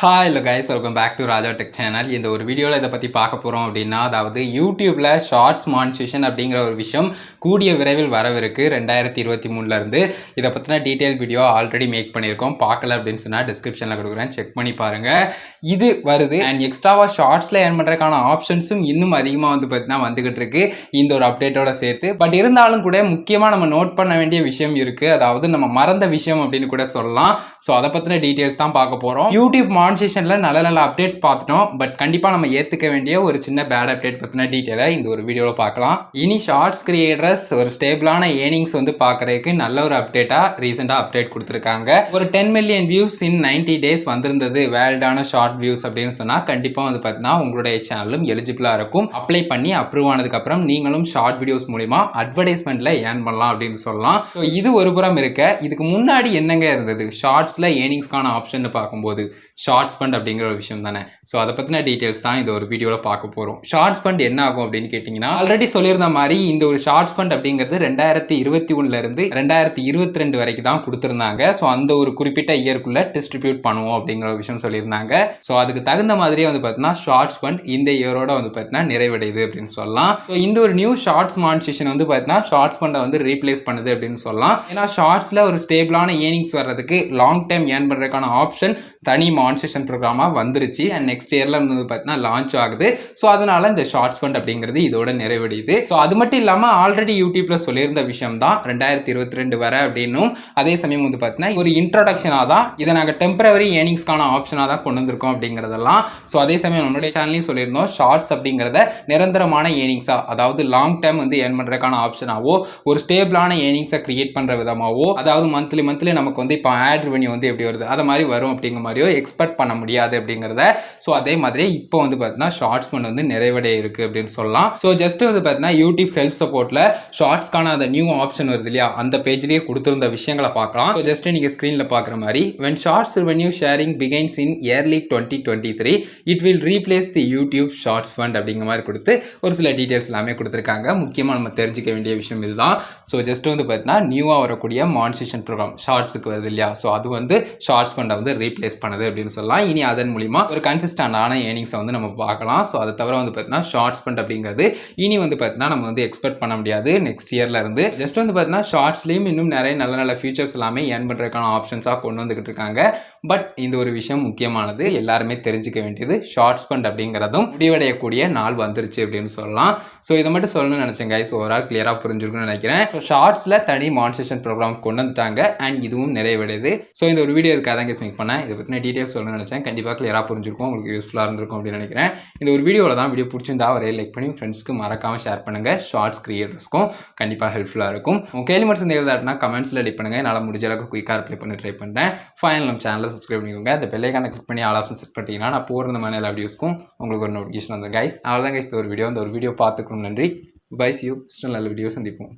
Hi hello guys, welcome back to Raja tech channel. இந்த ஒரு வீடியோவில் இதை பற்றி பார்க்க போகிறோம் அப்படின்னா, அதாவது யூடியூப்பில் ஷார்ட்ஸ் மானிட்டேஷன் அப்படிங்கிற ஒரு விஷயம் கூடிய விரைவில் வரவிருக்கு 2023லேருந்து. இதை பற்றின டீட்டெயில் வீடியோ ஆல்ரெடி மேக் பண்ணியிருக்கோம். பார்க்கல அப்படின்னு சொன்னால் டிஸ்கிரிப்ஷனில் கொடுக்குறேன், செக் பண்ணி பாருங்கள். இது வருது அண்ட் எக்ஸ்ட்ராவாக ஷார்ட்ஸில் ஏர்ன் பண்ணுறதுக்கான ஆப்ஷன்ஸும் இன்னும் அதிகமாக பார்த்தீங்கன்னா வந்துகிட்டு இருக்கு இந்த ஒரு அப்டேட்டோட சேர்த்து. பட் இருந்தாலும் கூட முக்கியமாக நம்ம நோட் பண்ண வேண்டிய விஷயம் இருக்குது, அதாவது நம்ம மறந்த விஷயம் அப்படின்னு கூட சொல்லலாம். ஸோ அதை பற்றின டீட்டெயில்ஸ் தான் பார்க்க போகிறோம். யூடியூப் மானிட்டேஷன்ல நல்ல அப்டேட்ஸ் பார்த்துட்டோம். பட் கண்டிப்பாக நம்ம ஏற்றுக்க வேண்டிய ஒரு சின்ன பேட் அப்டேட் பற்றின டீட்டெயிலை இந்த ஒரு வீடியோவில் பார்க்கலாம். இனி ஷார்ட்ஸ் கிரியேட்டர்ஸ் ஒரு ஸ்டேபிளான ஏர்னிங்ஸ் பார்க்கறதுக்கு நல்ல ஒரு அப்டேட்டாக ரீசெண்டாக அப்டேட் கொடுத்துருக்காங்க. ஒரு 10 மில்லியன் வியூஸ் இன் 90 டேஸ் வந்திருந்தது வேலிடான ஷார்ட் வியூஸ் அப்படின்னு சொன்னால் கண்டிப்பாக பார்த்தீங்கன்னா உங்களுடைய சேனலும் எலிஜிபிளாக இருக்கும். அப்ளை பண்ணி அப்ரூவ் ஆனதுக்கப்புறம் நீங்களும் ஷார்ட் வீடியோஸ் மூலிமா அட்வர்டைஸ்மெண்ட்டில் ஏர்ன் பண்ணலாம் அப்படின்னு சொல்லலாம். ஸோ இது ஒரு புறம் இருக்க, இதுக்கு முன்னாடி என்னங்க இருந்தது ஷார்ட்ஸில் ஏர்னிங்ஸ்க்கான ஆப்ஷன் பார்க்கும்போது ஷார்ட்ஸ் ஃபண்ட் அப்படிங்கிற ஒரு விஷயம் தானே. ஸோ அதை பற்றின டீட்டெயில்ஸ் தான் இந்த ஒரு வீடியோவில் பார்க்க போகிறோம். ஷார்ட்ஸ் ஃபண்ட் என்ன ஆகும் அப்படின்னு கேட்டிங்கன்னா, ஆல்ரெடி சொல்லியிருந்த மாதிரி இந்த ஒரு ஷார்ட்ஸ் ஃபண்ட் அப்படிங்கிறது 2021லேருந்து 2022 வரைக்கும் தான் கொடுத்துருந்தாங்க. ஸோ அந்த ஒரு குறிப்பிட்ட இயர்க்குள்ளே டிஸ்ட்ரிபியூட் பண்ணுவோம் அப்படிங்கிற ஒரு விஷயம் சொல்லியிருந்தாங்க. ஸோ அதுக்கு தகுந்த மாதிரியே பார்த்தீங்கன்னா ஷார்ட்ஸ் ஃபண்ட் இந்த இயரோட பார்த்தீங்கன்னா நிறைவடையுது அப்படின்னு சொல்லலாம். ஸோ இந்த ஒரு நியூ ஷார்ட்ஸ் மானிட்டேஷன் பார்த்தீங்கன்னா ஷார்ட்ஸ் ஃபண்டை ரீப்ளேஸ் பண்ணுது அப்படின்னு சொல்லலாம். ஏன்னா ஷார்ட்ஸில் ஒரு ஸ்டேபிளான ஏர்னிங்ஸ் வர்றதுக்கு லாங் டைம் ஏர்ன் பண்ணுறதுக்கான ஆப்ஷன் தனி மானிட்டேஷன் ப்ரோக்ராமாக வந்துருச்சு. அண்ட் நெக்ஸ்ட் இயரில் பார்த்தீங்கன்னா லான்ச் ஆகுது. ஸோ அதனால இந்த ஷார்ட்ஸ் ஃபண்ட் அப்படிங்கிறது இதோட நிறைவடையுது. ஸோ அது மட்டும் இல்லாமல் ஆல்ரெடி யூடியூப்ல சொல்லியிருந்த விஷயம் தான் 2022 வரை அப்படின்னும், அதே சமயம் பார்த்தீங்கன்னா ஒரு இன்ட்ரோடக்ஷனாக தான் இதை நாங்கள் டெம்பரவரி ஏர்னிங்ஸ்க்கான ஆப்ஷனாக தான் கொண்டு வந்திருக்கோம் அப்படிங்கிறதெல்லாம். ஸோ அதே சமயம் நம்மளுடைய சேனலையும் சொல்லியிருந்தோம், ஷார்ட்ஸ் அப்படிங்கிறத நிரந்தரமான ஏர்னிங்ஸாக, அதாவது லாங் டைம் ஏர்ன் பண்ணுறதுக்கான ஆப்ஷனாவோ ஒரு ஸ்டேபிளான ஏர்னிங்ஸை கிரியேட் பண்ணுற விதமாவோ, அதாவது மந்த்லி நமக்கு இப்போ ஆட் ரெவென்யூ எப்படி வருது அதை மாதிரி வரும் அப்படிங்கிற மாதிரியோ எக்ஸ்பெக்ட் பண்ண முடியாது அப்படிங்கிறத. ஸோ அதே மாதிரி இப்போ பார்த்தீங்கன்னா ஷார்ட்ஸ் ஃபண்ட் நிறைவடைய இருக்கு அப்படின்னு சொல்லலாம். ஸோ ஜஸ்ட் பார்த்தீங்கன்னா யூடியூப் ஹெல்ப் சப்போர்ட்ல ஷார்ட்ஸ்க்கான அந்த நியூ ஆப்ஷன் வருது இல்லையா, அந்த பேஜ்லேயே கொடுத்திருந்த விஷயங்களை பார்க்கலாம். ஸோ ஜஸ்ட் நீங்க ஸ்கிரீன்ல பார்க்குற மாதிரி, when shorts revenue sharing begins in early 2023 it will replace the YouTube shorts fund அப்படிங்கிற மாதிரி கொடுத்து ஒரு சில டீடைல்ஸ் எல்லாமே கொடுத்துருக்காங்க. முக்கியமாக நம்ம தெரிஞ்சுக்க வேண்டிய விஷயம் இதுதான். ஸோ ஜஸ்ட் பார்த்தீங்கன்னா நியூவாக வரக்கூடிய மானிட்டேஷன் ப்ரோக்ராம் ஷார்ட்ஸுக்கு வருது இல்லையா, ஸோ அது ஷார்ட்ஸ் ஃபண்டை ரீப்ளேஸ் பண்ணுது அப்படின்னு சொல்லலாம். இனி அதன் மூலிமா ஒரு கன்சிஸ்டன்டான ஏர்னிங்ஸை நம்ம பார்க்கலாம். ஸோ அதை தவிர பார்த்தீங்கன்னா ஷார்ட்ஸ் ஃபண்ட் அப்படிங்கிறது இனி பார்த்தீங்கன்னா நம்ம எக்ஸ்பெக்ட் பண்ண முடியாது நெக்ஸ்ட் இயர்ல இருந்து. ஜஸ்ட் பார்த்தீங்கன்னா ஷார்ட்ஸ்லேயும் இன்னும் நிறைய நல்ல ஃபீச்சர்ஸ் எல்லாமே ஏர்ன் பண்ணுறதுக்கான ஆப்ஷன்ஸாக கொண்டு வந்துகிட்டு இருக்காங்க. பட் இந்த ஒரு விஷயம் முக்கியமானது, எல்லாருமே தெரிஞ்சுக்க வேண்டியது, ஷார்ட்ஸ் ஃபண்ட் அப்படிங்கிறதும் முடிவடையக்கூடிய நாள் வந்துருச்சு அப்படின்னு சொல்லலாம். ஸோ இதை மட்டும் சொல்லணும்னு நினைச்சேன் கைஸ். ஓவரால் கிளியராக புரிஞ்சிருக்குன்னு நினைக்கிறேன். ஸோ ஷார்ட்ஸில் தனி மானிட்டேஷன் ப்ரோக்ராம் கொண்டு வந்துட்டாங்க அண்ட் இதுவும் நிறைவடையுது. ஸோ இந்த ஒரு வீடியோ இருக்காதான் கேஸ் மேக் பண்ணேன். இதை பற்றின டீட்டெயில்ஸ் சொல்லணும்னு நினைச்சேன். கண்டிப்பாக கிளியராக புரிஞ்சிருக்கும், உங்களுக்கு யூஸ்ஃபுல்லாக இருந்திருக்கும் அப்படின்னு நினைக்கிறேன். இந்த ஒரு வீடியோவில் தான் வீடியோ பிடிச்சிருந்தா அவரே லைக் பண்ணி ஃப்ரெண்ட்ஸ்க்கு மறக்காமல் ஷேர் பண்ணுங்கள். ஷார்ட்ஸ் கிரியேட்டர்ஸ்க்கும் கண்டிப்பாக ஹெல்ப்ஃபுல்லாக இருக்கும். உங்கள் கேள்வி மட்டும் தேவைதாட்டினா கமெண்ட்ஸில் லைக் பண்ணுங்கள். என்னால் முடிஞ்ச அளவுக்கு குயிக்காக ரிப்ளை பண்ணி ட்ரை பண்ணுறேன். ஃபைனல் நம்ம சேனலை சப்ஸ்கிரைப் பண்ணிக்கோங்க. அந்த பெல்லைக்கான கிளிக் பண்ணி ஆல் ஆப்ஷன் செட் பண்ணிட்டீங்கன்னா நான் போகிற இந்த மாதிரி எல்லா வீடியோஸ்க்கும் உங்களுக்கு ஒரு நோட்டிஃபிகேஷன் வந்து கைஸ். அவ்வளோதான் கைஸ் இந்த ஒரு வீடியோ பார்த்துக்கணும். நன்றி. Bye, see you. நல்ல வீடியோ சந்திப்போம்.